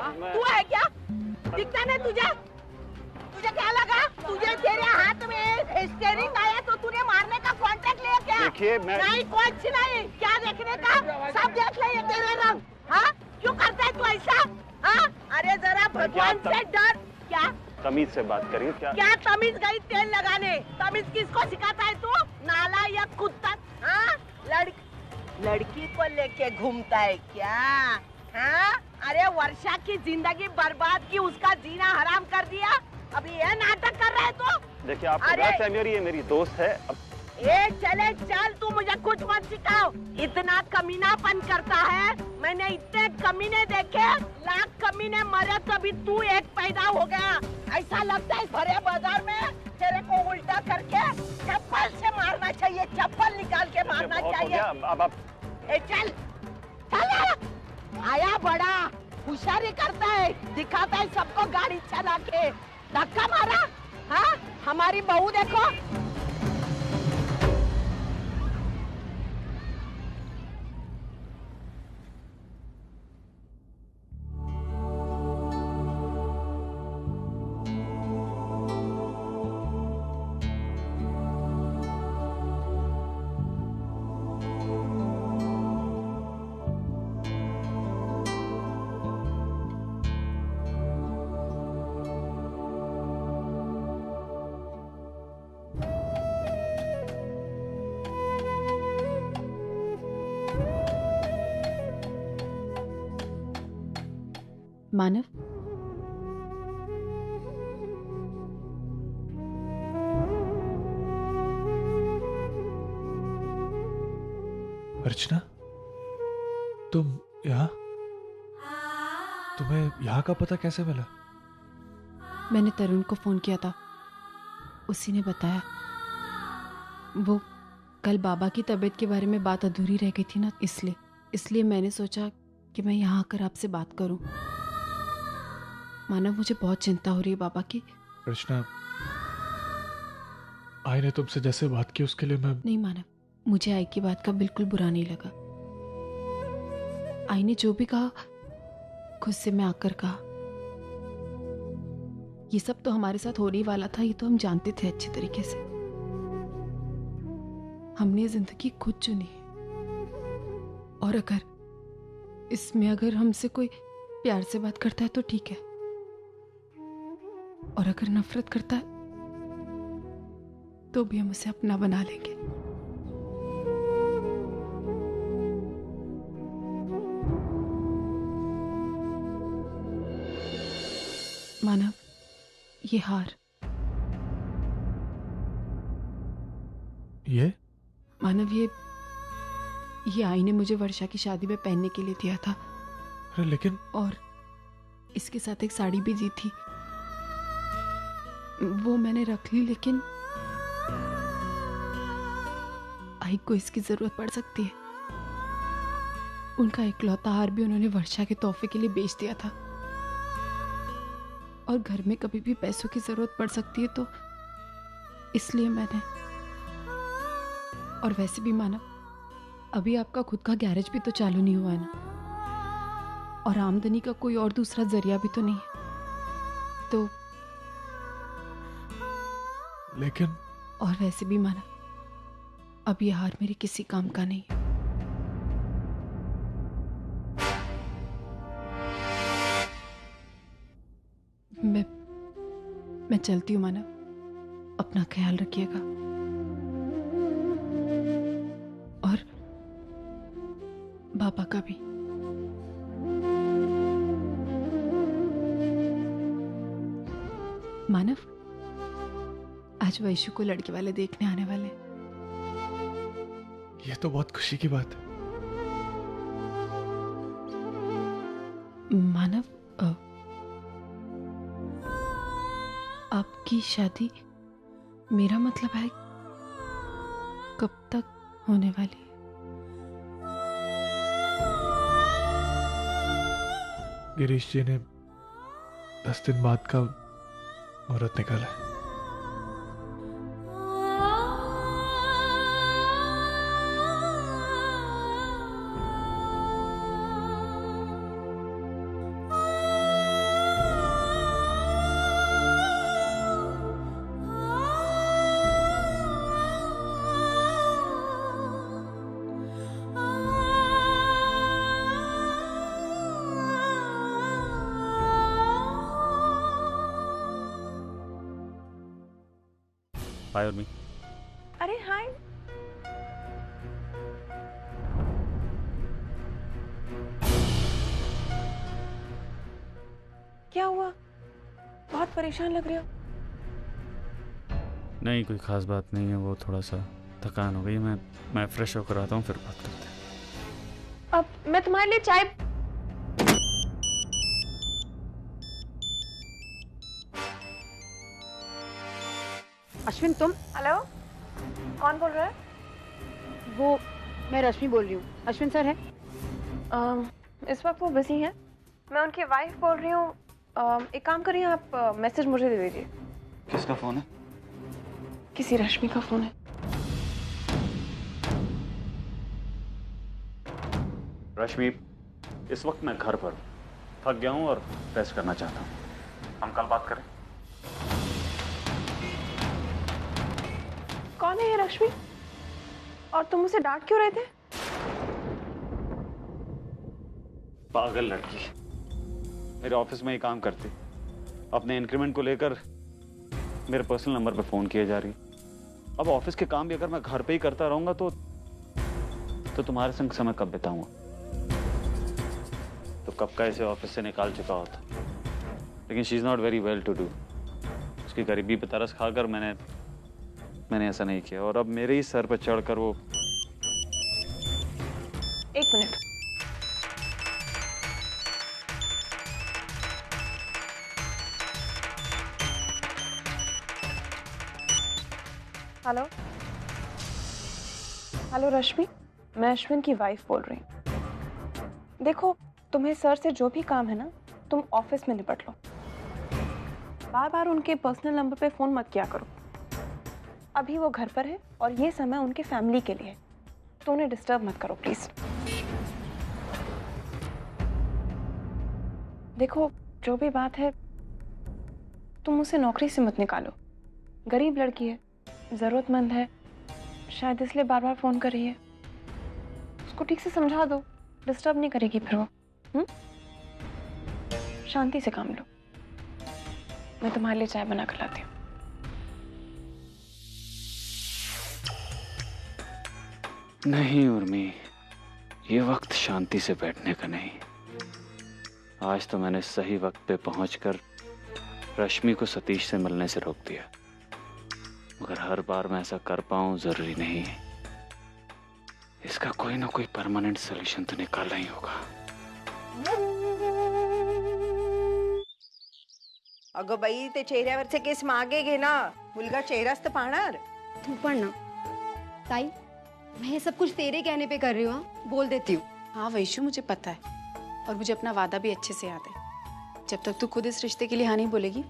तू है क्या? दिखता नहीं तुझे? तुझे क्या लगा? तुझे तेरे हाथ में स्टीयरिंग आया तो तूने मारने का कॉन्ट्रैक्ट लिया क्या? देखिए मैं नहीं, कुछ नहीं। क्या देखने का? सब देख ले ये तेरे रंग। हाँ, क्यों करता है तू ऐसा? हाँ, अरे जरा भगवान से डर। क्या तमीज से बात करिए। क्या तमीज गई तेल लगाने? तमीज किसको सिखाता है तू? नालायक कुत्ता। हाँ, लड़की को लेके घूमता है क्या? हाँ, अरे वर्षा की जिंदगी बर्बाद की, उसका जीना हराम कर दिया। अभी ये नाटक कर रहा है तू? देखिए आपको गलतफहमी, ये मेरी दोस्त है। चले चल, तू मुझे कुछ मत सिखाओ। इतना कमीनापन करता है, मैंने इतने कमीने देखे, लाख कमीने मरे तभी तू एक पैदा हो गया। ऐसा लगता है भरे बाजार में तेरे को उल्टा करके चप्पल से मारना चाहिए, चप्पल निकाल के मारना चाहिए। अब आप चल चल, आया बड़ा होशियारी करता है, दिखाता है सबको गाड़ी चला के। धक्का मारा। हाँ, हमारी बहू देखो। मानव, अर्चना, तुम यहाँ? तुम्हें यहाँ का पता कैसे मिला? मैंने तरुण को फोन किया था, उसी ने बताया। वो कल बाबा की तबीयत के बारे में बात अधूरी रह गई थी ना, इसलिए मैंने सोचा कि मैं यहाँ आकर आपसे बात करूं। मानव, मुझे बहुत चिंता हो रही है बाबा की। अर्चना, आई ने तुमसे जैसे बात की उसके लिए मैं... नहीं मानव, मुझे आई की बात का बिल्कुल बुरा नहीं लगा। आई ने जो भी कहा खुद से मैं आकर कहा। ये सब तो हमारे साथ होने वाला था, ये तो हम जानते थे अच्छे तरीके से। हमने जिंदगी खुद चुनी, और अगर हमसे कोई प्यार से बात करता है तो ठीक है, और अगर नफरत करता है तो भी हम उसे अपना बना लेंगे। मानव, ये हार, ये मानव, ये आई ने मुझे वर्षा की शादी में पहनने के लिए दिया था। अरे लेकिन... और इसके साथ एक साड़ी भी दी थी, वो मैंने रख ली, लेकिन आई को इसकी जरूरत पड़ सकती है। उनका इकलौता हार भी उन्होंने वर्षा के तोहफे के लिए बेच दिया था, और घर में कभी भी पैसों की जरूरत पड़ सकती है, तो इसलिए मैंने... और वैसे भी मानव, अभी आपका खुद का गैरेज भी तो चालू नहीं हुआ है ना, और आमदनी का कोई और दूसरा जरिया भी तो नहीं है, तो... लेकिन... और वैसे भी मानव, अब ये हार मेरे किसी काम का नहीं है। मैं चलती हूँ मानव, अपना ख्याल रखिएगा, और बाबा का भी। मानव, आज वैशु को लड़के वाले देखने आने वाले। ये तो बहुत खुशी की बात है। मानव, आपकी शादी, मेरा मतलब है, कब तक होने वाली है? गिरीश जी ने 10 दिन बाद का मुहूर्त निकाला है। हाय उर्मी। अरे हाय। क्या हुआ? बहुत परेशान लग रहे हो। नहीं, कोई खास बात नहीं है, वो थोड़ा सा थकान हो गई। मैं फ्रेश होकर आता हूँ, फिर बात करते हैं। अब मैं तुम्हारे लिए चाय। अश्विन तुम? हेलो, कौन बोल रहा है? वो मैं रश्मि बोल रही हूँ। अश्विन सर है? इस वक्त वो बिजी हैं। मैं उनकी वाइफ बोल रही हूँ। एक काम करिए, आप मैसेज मुझे दे दीजिए। किसका फोन है? किसी रश्मि का फोन है। रश्मि, इस वक्त मैं घर पर हूँ, थक गया हूँ और रेस्ट करना चाहता हूँ। हम कल बात करें। कौन है ये रश्मि? और तुम उसे डांट क्यों रहे थे? पागल लड़की, मेरे ऑफिस में ही काम करती, अपने इंक्रीमेंट को लेकर मेरे पर्सनल नंबर पे फोन किए जा रही। अब ऑफिस के काम भी अगर मैं घर पे ही करता रहूंगा तो तुम्हारे संग समय कब बिताऊंगा? तो कब का इसे ऑफिस से निकाल चुका होता। लेकिन she is not very well to do. उसकी गरीबी पे तरस खाकर मैंने ऐसा नहीं किया, और अब मेरे ही सर पर चढ़कर वो। एक मिनट। हेलो हेलो रश्मि, मैं अश्विन की वाइफ बोल रही हूँ। देखो, तुम्हें सर से जो भी काम है ना, तुम ऑफिस में निपट लो। बार बार उनके पर्सनल नंबर पे फोन मत किया करो। अभी वो घर पर है और ये समय उनके फैमिली के लिए है, तो उन्हें डिस्टर्ब मत करो प्लीज। देखो, जो भी बात है, तुम उसे नौकरी से मत निकालो। गरीब लड़की है, जरूरतमंद है, शायद इसलिए बार बार फोन कर रही है। उसको ठीक से समझा दो, डिस्टर्ब नहीं करेगी फिर वो। शांति से काम लो। मैं तुम्हारे लिए चाय बना कर लाती हूँ। नहीं उर्मी, ये वक्त शांति से बैठने का नहीं। आज तो मैंने सही वक्त पे पहुंचकर रश्मि को सतीश से मिलने से रोक दिया, मगर हर बार मैं ऐसा कर पाऊं जरूरी नहीं है। इसका कोई ना कोई परमानेंट सोल्यूशन तो निकालना ही होगा। अगं बाई, ते चेहऱ्यावरचे केस मागे घे ना, मुलगा चेहराच तर पाहणार। तू पण ना ताई, मैं ये सब कुछ तेरे कहने पे कर रही हूँ। बोल देती हूँ। हाँ वैशु, मुझे पता है, और मुझे अपना वादा भी अच्छे से याद है। जब तक तू खुद इस रिश्ते के लिए हाँ नहीं बोलेगी,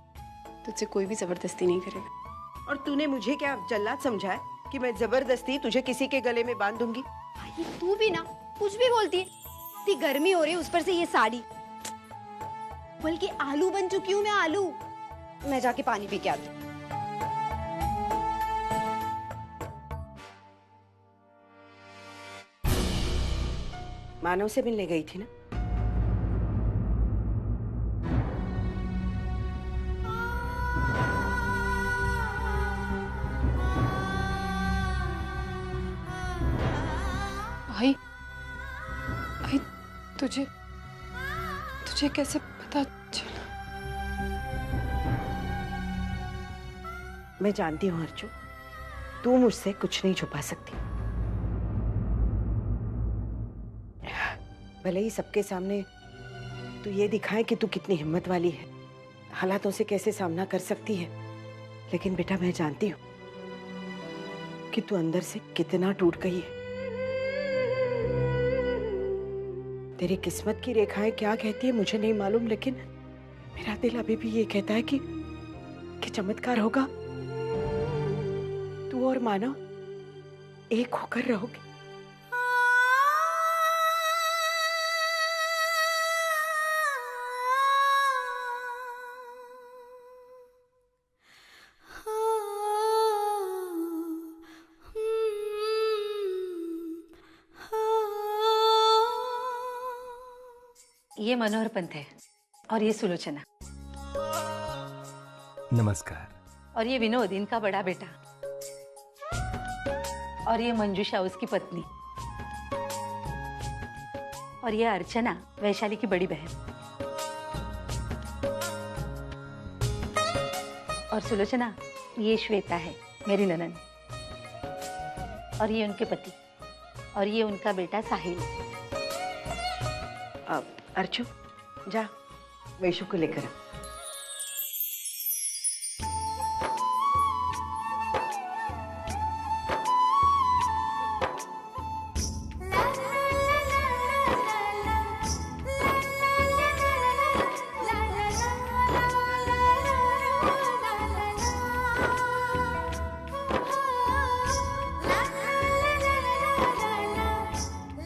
तुझसे कोई भी जबरदस्ती नहीं करेगा। और तूने मुझे क्या जल्लाद समझा है कि मैं जबरदस्ती तुझे किसी के गले में बांध दूंगी? भाई तू भी ना कुछ भी बोलती है। इतनी गर्मी हो रही है, उस पर से ये साड़ी, बल्कि आलू बन चुकी हूँ मैं, आलू। मैं जाके पानी पी के आती हूँ। मानव से मिलने गई थी ना? भाई, भाई तुझे कैसे पता चला? मैं जानती हूँ अर्जुन, तू मुझसे कुछ नहीं छुपा सकती। भले ही सबके सामने तू ये दिखाए कि तू कितनी हिम्मत वाली है, हालातों से कैसे सामना कर सकती है, लेकिन बेटा मैं जानती हूँ कि तू अंदर से कितना टूट गई है। तेरी किस्मत की रेखाएं क्या कहती है मुझे नहीं मालूम, लेकिन मेरा दिल अभी भी ये कहता है कि चमत्कार होगा, तू और मानव एक होकर रहोगे। ये मनोहर पंत है और ये सुलोचना। नमस्कार। और ये विनोद, इनका बड़ा बेटा। और ये मंजूषा उसकी पत्नी, और ये अर्चना वैशाली की बड़ी बहन, और सुलोचना ये श्वेता है मेरी ननद, और ये उनके पति, और ये उनका बेटा साहिल। अब अर्चू जा वैशु को लेकर आ।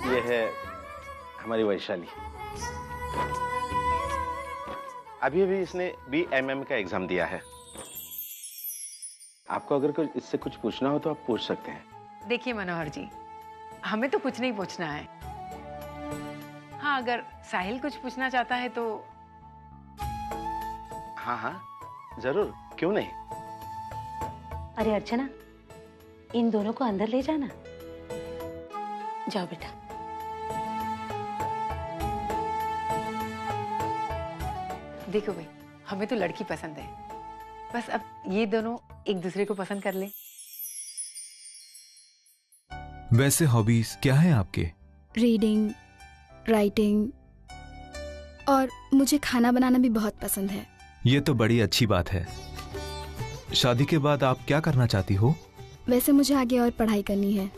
ये है हमारी वैशाली। अभी अभी इसने BMM का एग्जाम दिया है। आपको अगर इससे कुछ पूछना हो तो आप पूछ सकते हैं। देखिए मनोहर जी, हमें तो कुछ नहीं पूछना है। हाँ, अगर साहिल कुछ पूछना चाहता है तो। हाँ हाँ जरूर, क्यों नहीं। अरे अर्चना, इन दोनों को अंदर ले जाना। जाओ बेटा। देखो भाई, हमें तो लड़की पसंद है, बस अब ये दोनों एक दूसरे को पसंद कर ले। वैसे हॉबीज क्या है आपके? रीडिंग, राइटिंग, और मुझे खाना बनाना भी बहुत पसंद है। ये तो बड़ी अच्छी बात है। शादी के बाद आप क्या करना चाहती हो? वैसे मुझे आगे और पढ़ाई करनी है।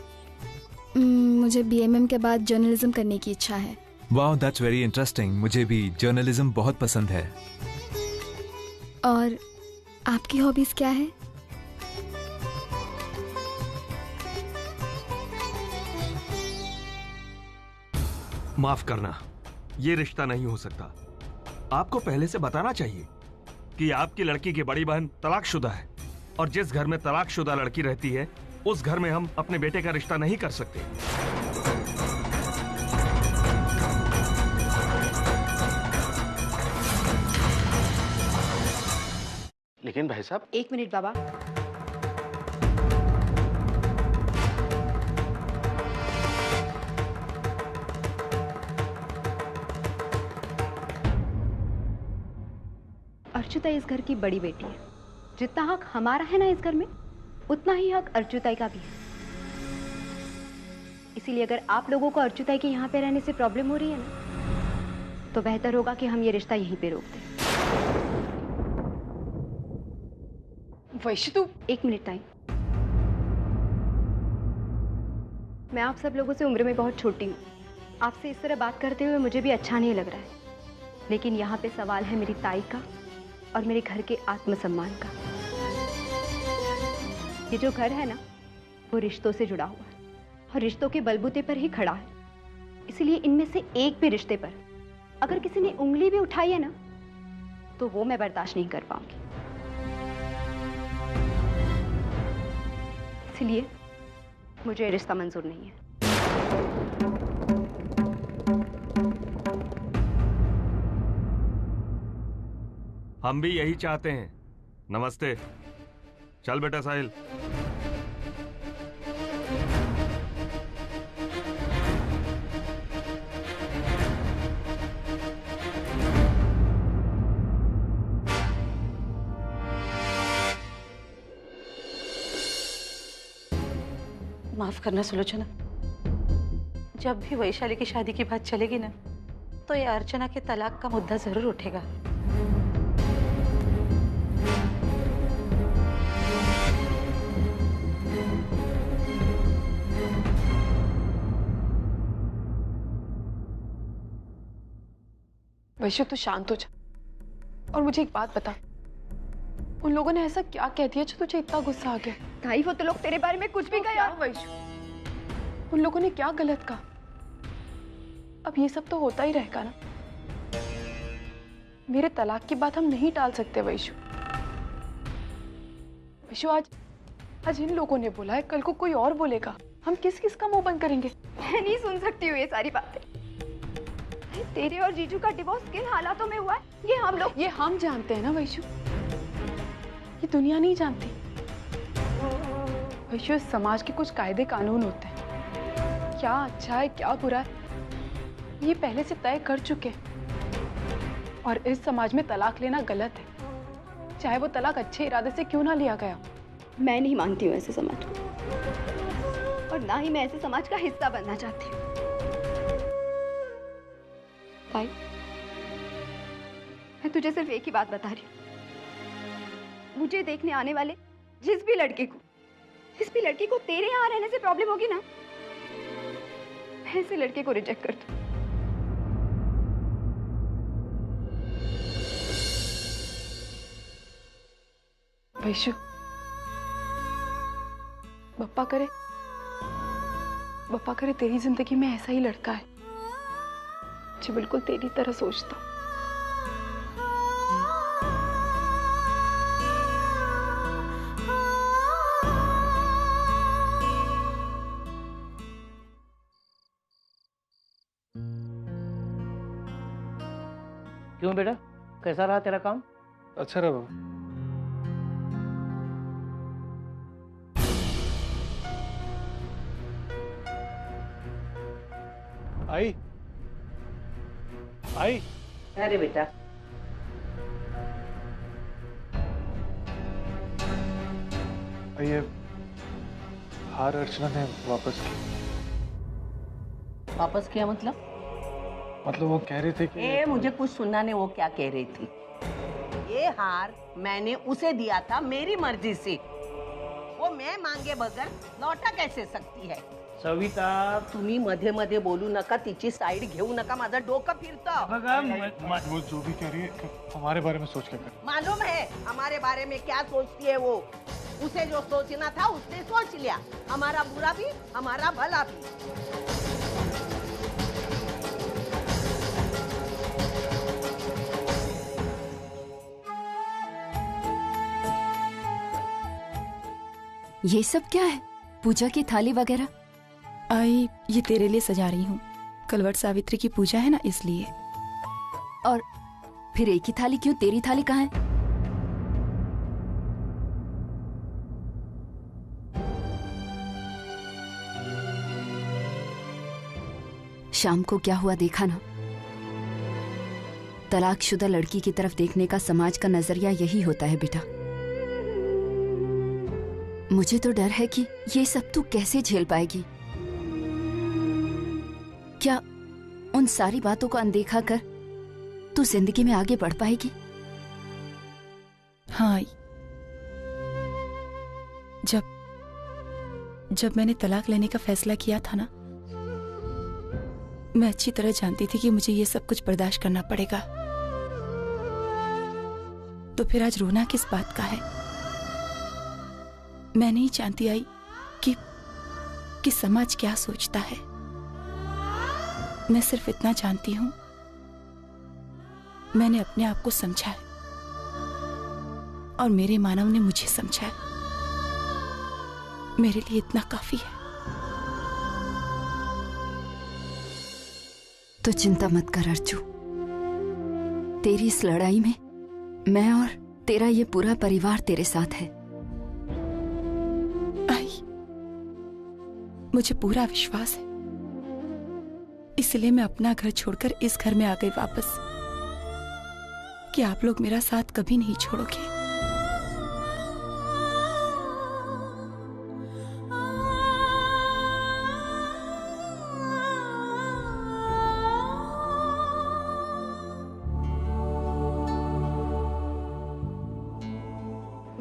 मुझे BMM के बाद जर्नलिज्म करने की इच्छा है। वाह, दैट्स वेरी इंटरेस्टिंग। मुझे भी जर्नलिज्म बहुत पसंद है। और आपकी हॉबीज क्या है? माफ करना, ये रिश्ता नहीं हो सकता। आपको पहले से बताना चाहिए कि आपकी लड़की की बड़ी बहन तलाकशुदा है, और जिस घर में तलाकशुदा लड़की रहती है उस घर में हम अपने बेटे का रिश्ता नहीं कर सकते। लेकिन भाई साहब। एक मिनट बाबा। अर्चुता इस घर की बड़ी बेटी है। जितना हक हमारा है ना इस घर में, उतना ही हक अर्चुताई का भी है। इसीलिए अगर आप लोगों को अर्चुताई के यहाँ पे रहने से प्रॉब्लम हो रही है ना, तो बेहतर होगा कि हम ये रिश्ता यहीं पे रोक दें। वैशु तू। एक मिनट टाइम। मैं आप सब लोगों से उम्र में बहुत छोटी हूँ। आपसे इस तरह बात करते हुए मुझे भी अच्छा नहीं लग रहा है, लेकिन यहाँ पे सवाल है मेरी ताई का और मेरे घर के आत्मसम्मान का। ये जो घर है ना, वो रिश्तों से जुड़ा हुआ है और रिश्तों के बलबूते पर ही खड़ा है। इसलिए इनमें से एक भी रिश्ते पर अगर किसी ने उंगली भी उठाई है ना, तो वो मैं बर्दाश्त नहीं कर पाऊंगी। इसलिए मुझे रिश्ता मंजूर नहीं है। हम भी यही चाहते हैं। नमस्ते। चल बेटा साहिल। माफ करना सुलोचना, जब भी वैशाली की शादी की बात चलेगी ना, तो ये अर्चना के तलाक का मुद्दा जरूर उठेगा। वैशु तू शांत हो जा और मुझे एक बात बता, उन लोगों ने ऐसा क्या कह दिया जो तुझे इतना गुस्सा आ गया? ताई, वो तो लोग तेरे बारे में कुछ भी कहा। वैशु, उन लोगों ने क्या गलत कहा? अब ये सब तो होता ही रहेगा ना। मेरे तलाक की बात हम नहीं टाल सकते वैशु। वैशु, आज इन लोगों ने बोला है, कल को कोई और बोलेगा, हम किस किस का मुंह बंद करेंगे? मैं नहीं सुन सकती हूँ ये सारी बातें। तेरे और जीजू का डिवोर्स किन हालातों में हुआ है, ये हम जानते हैं ना वैशु, ये दुनिया नहीं जानती। वैसे समाज के कुछ कायदे कानून होते हैं, क्या अच्छा है क्या बुरा है ये पहले से तय कर चुके हैं। और इस समाज में तलाक लेना गलत है, चाहे वो तलाक अच्छे इरादे से क्यों ना लिया गया। मैं नहीं मानती हूँ ऐसे समाज को, और ना ही मैं ऐसे समाज का हिस्सा बनना चाहती हूँ। भाई, मैं तुझे सिर्फ एक ही बात बता रही हूँ, मुझे देखने आने वाले जिस भी लड़के को तेरे यहाँ रहने से प्रॉब्लम होगी ना, मैं ऐसे लड़के को रिजेक्ट कर दूँ। वैशु, बप्पा करे तेरी जिंदगी में ऐसा ही लड़का है जो बिल्कुल तेरी तरह सोचता। क्यों बेटा, कैसा रहा तेरा काम? अच्छा रहा बाबा। आई अरे बेटा, ये हार अर्चना ने वापस किया मतलब वो कह रही थी कि मुझे कुछ सुनना नहीं, वो क्या कह रही थी। ये हार मैंने उसे दिया था मेरी मर्जी से, वो मैं मांगे बगैर लौटा कैसे सकती है। सविता, तुम्ही मध्ये मध्ये बोलू नका, तिची साइड घेऊ नका, माझं डोकं फिरतं। वो जो भी कह रही है हमारे बारे में सोच के कर। मालूम है हमारे बारे में क्या सोचती है वो। उसे जो सोचना था उसने सोच लिया, हमारा बुरा भी हमारा भला भी। ये सब क्या है? पूजा की थाली वगैरह? आई, ये तेरे लिए सजा रही हूँ, कल वट सावित्री की पूजा है ना, इसलिए। और फिर एक ही थाली क्यों? तेरी थाली कहाँ है? शाम को क्या हुआ देखा ना? तलाकशुदा लड़की की तरफ देखने का समाज का नजरिया यही होता है बेटा। मुझे तो डर है कि ये सब तू कैसे झेल पाएगी। क्या उन सारी बातों को अनदेखा कर तू जिंदगी में आगे बढ़ पाएगी? हाँ, जब मैंने तलाक लेने का फैसला किया था ना, मैं अच्छी तरह जानती थी कि मुझे ये सब कुछ बर्दाश्त करना पड़ेगा। तो फिर आज रोना किस बात का है? मैं नहीं जानती आई कि समाज क्या सोचता है। मैं सिर्फ इतना जानती हूं, मैंने अपने आप को समझा है और मेरे मानव ने मुझे समझा है। मेरे लिए इतना काफी है। तो चिंता मत कर अर्जू, तेरी इस लड़ाई में मैं और तेरा ये पूरा परिवार तेरे साथ है। मुझे पूरा विश्वास है, इसलिए मैं अपना घर छोड़कर इस घर में आ गई वापस, कि आप लोग मेरा साथ कभी नहीं छोड़ोगे।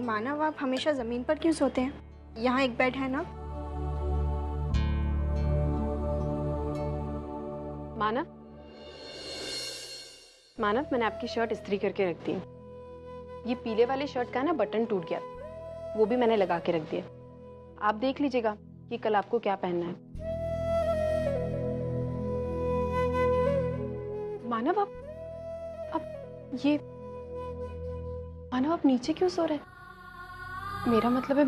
मानव, आप हमेशा जमीन पर क्यों सोते हैं? यहाँ एक बेड है ना? मानव, मैंने आपकी शर्ट इस्त्री करके रख दी। ये पीले वाले शर्ट का ना बटन टूट गया, वो भी मैंने लगा के रख दिया। आप देख लीजिएगा कि कल आपको क्या पहनना है। मानव, मानव आप नीचे क्यों सो रहे हैं? मेरा मतलब है,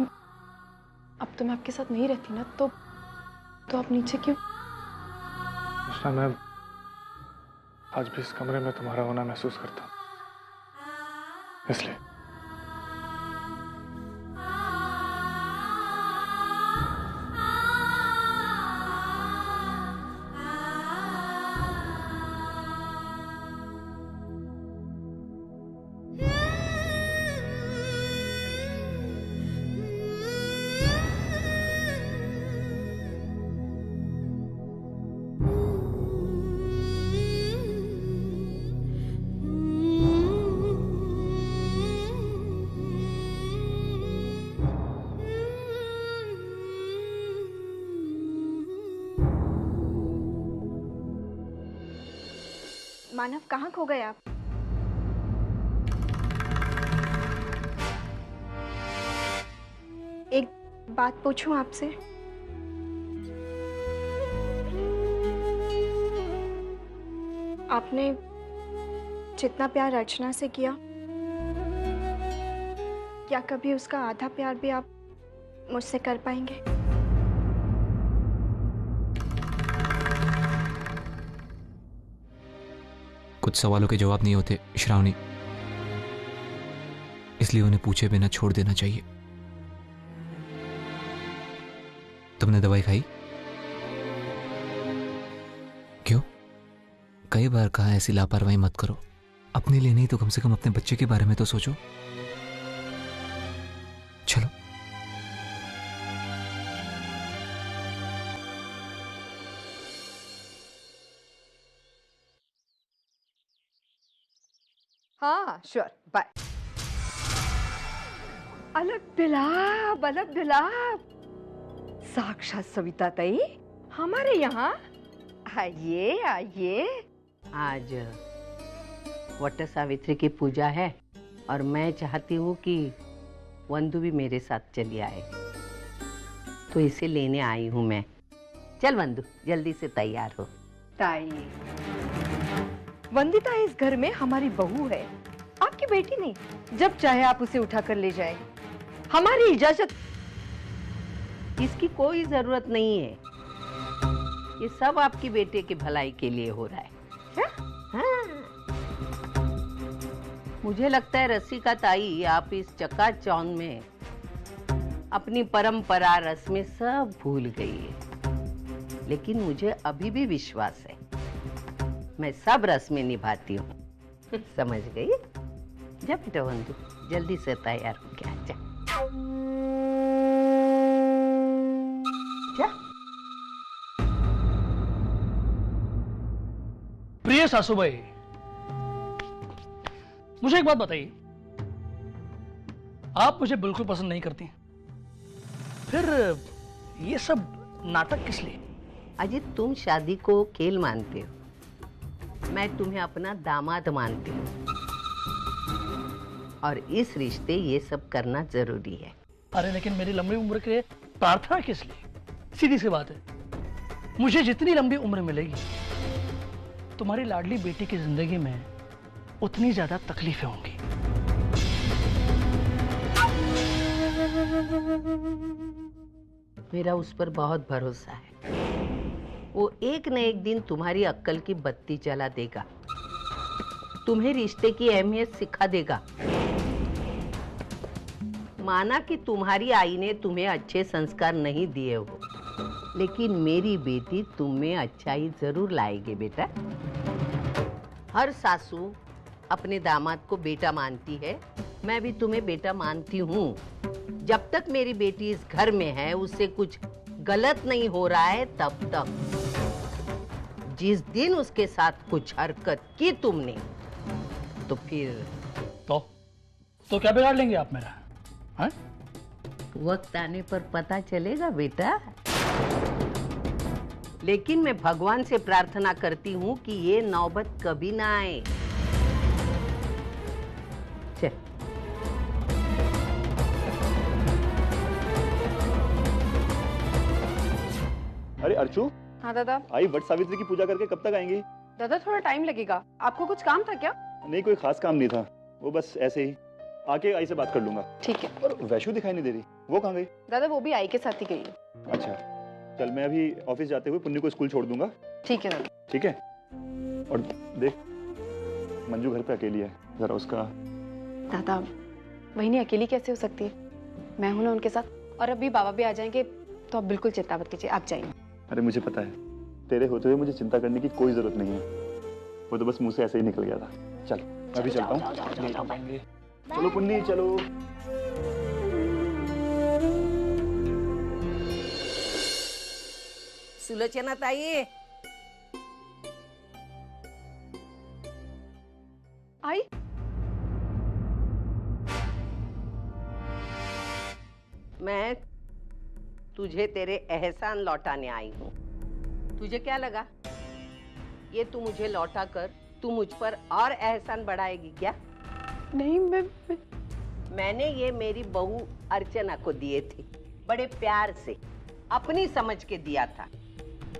अब तो मैं आपके साथ नहीं रहती ना, तो आप नीचे क्यों? मैं आज भी इस कमरे में तुम्हारा होना महसूस करता हूं, इसलिए। मानव, कहाँ खो गए आप? एक बात पूछूं आपसे? आपने जितना प्यार अर्चना से किया, क्या कभी उसका आधा प्यार भी आप मुझसे कर पाएंगे? कुछ सवालों के जवाब नहीं होते श्रावणी, इसलिए उन्हें पूछे बिना छोड़ देना चाहिए। तुमने दवाई खाई? क्यों? कई बार कहा ऐसी लापरवाही मत करो। अपने लिए नहीं तो कम से कम अपने बच्चे के बारे में तो सोचो। चलो। हाँ श्योर, बाय। अलग दिलाब, अलग दिलाब। साक्षात सविता ताई हमारे यहाँ। आइए आइए। आज वट सावित्री की पूजा है और मैं चाहती हूँ कि वंदु भी मेरे साथ चली आए, तो इसे लेने आई हूँ मैं। चल वंदु, जल्दी से तैयार हो। ताई, वंदिता इस घर में हमारी बहू है, आपकी बेटी नहीं। जब चाहे आप उसे उठा कर ले जाए, हमारी इजाजत। इसकी कोई जरूरत नहीं है, ये सब आपकी बेटे के भलाई के लिए हो रहा है। क्या? हाँ। मुझे लगता है रसिका ताई, आप इस चकाचौंध में अपनी परंपरा रस्में सब भूल गई है, लेकिन मुझे अभी भी विश्वास है मैं सब रस्में निभाती हूँ। समझ गई? जा बेटा वंदु, जल्दी से तैयार हो गया। जा। प्रिय सासूबाई, मुझे एक बात बताइए, आप मुझे बिल्कुल पसंद नहीं करती, फिर ये सब नाटक किस लिए? अजित, तुम शादी को खेल मानते हो, मैं तुम्हें अपना दामाद मानती हूँ, और इस रिश्ते ये सब करना जरूरी है। अरे लेकिन मेरी लंबी उम्र के लिए प्रार्थना किस लिए? सीधी सी बात है, मुझे जितनी लंबी उम्र मिलेगी तुम्हारी लाडली बेटी की जिंदगी में उतनी ज्यादा तकलीफें होंगी। मेरा उस पर बहुत भरोसा है, वो एक न एक दिन तुम्हारी अक्ल की बत्ती जला देगा, तुम्हें रिश्ते की अहमियत सिखा देगा। माना कि तुम्हारी आई ने तुम्हें अच्छे संस्कार नहीं दिए हो, लेकिन मेरी बेटी तुम्हें अच्छाई जरूर लाएगी बेटा। हर सासू अपने दामाद को बेटा मानती है, मैं भी तुम्हें बेटा मानती हूँ। जब तक मेरी बेटी इस घर में है, उससे कुछ गलत नहीं हो रहा है तब तक। जिस दिन उसके साथ कुछ हरकत की तुमने, तो फिर तो क्या बिगाड़ लेंगे आप मेरा? हाँ? वक्त आने पर पता चलेगा बेटा, लेकिन मैं भगवान से प्रार्थना करती हूँ कि ये नौबत कभी ना आए। चल। अरे अर्चू। हाँ दादा। आई वट सावित्री की पूजा करके कब तक आएंगी? दादा थोड़ा टाइम लगेगा, आपको कुछ काम था क्या? नहीं, कोई खास काम नहीं था, वो बस ऐसे ही आके आई से बात कर लूंगा। ठीक है। और वैशु दिखाई नहीं दे रही, वो कहाँ गई? दादा वो भी आई के साथ ही गई है। अच्छा चल, मैं अभी ऑफिस जाते हुए पुन्नी को स्कूल छोड़ दूंगा। ठीक है दादा। ठीक है। और देख, मंजू घर पे अकेली है, जरा उसका। दादा वही नहीं अकेली कैसे हो सकती है, मैं हूं ना उनके साथ, और अभी बाबा भी आ जाएंगे, तो आप बिल्कुल चिंता मत कीजिए, आप जाइए। अरे मुझे पता है, तेरे होते हुए मुझे चिंता करने की कोई जरूरत नहीं है, वो तो बस मुंह से ऐसे ही निकल गया था। चल मैं भी चलता हूँ। चलो पुन्नी चलो। सुलोचना ताई। आई। मैं तुझे तेरे एहसान लौटाने आई हूँ। तुझे क्या लगा ये तू मुझे लौटा कर तू मुझ पर और एहसान बढ़ाएगी क्या? नहीं, मैंने ये मेरी बहू अर्चना को दिए थे, बड़े प्यार से अपनी समझ के दिया था,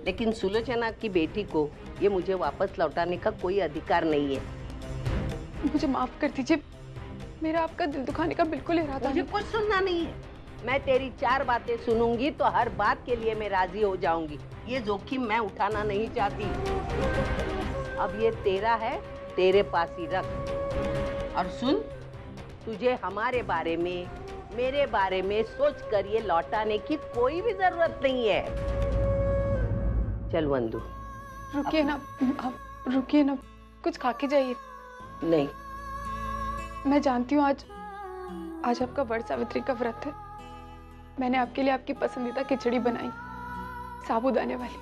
लेकिन सुलोचना की बेटी को ये मुझे वापस लौटाने का कोई अधिकार नहीं है। मुझे माफ कर दीजिए, मेरा आपका दिल दुखाने का बिल्कुल इरादा मुझे कुछ सुनना नहीं है। मैं तेरी 4 बातें सुनूंगी तो हर बात के लिए मैं राजी हो जाऊंगी। ये जोखिम मैं उठाना नहीं चाहती। अब ये तेरा है, तेरे पास ही रख। और सुन, तुझे हमारे बारे में, मेरे बारे में सोच कर ये लौटाने की कोई भी जरूरत नहीं है। चल वंदु। रुकिए ना, आप रुकिए ना, कुछ खा के जाइए। नहीं, मैं जानती हूँ आज आपका वट सावित्री का व्रत है। मैंने आपके लिए आपकी पसंदीदा खिचड़ी बनाई, साबूदाने वाली।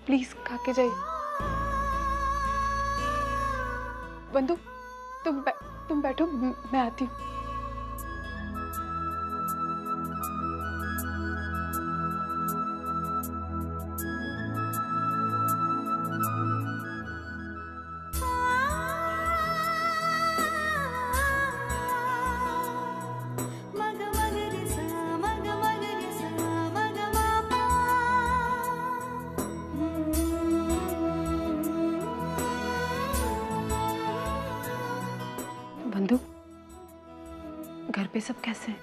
प्लीज खा के जाइए। बंधु, तुम बैठो, मैं आती हूँ। बंधु, घर पे सब कैसे हैं?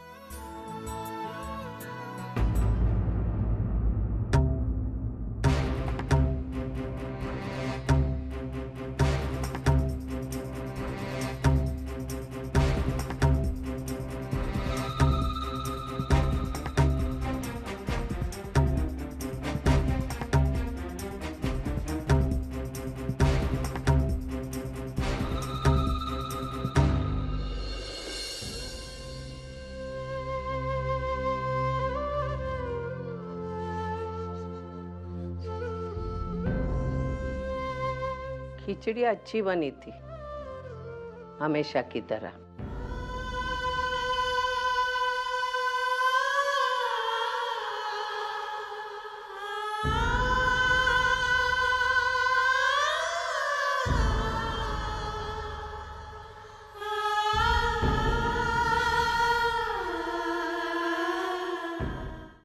खिचड़ी अच्छी बनी थी, हमेशा की तरह।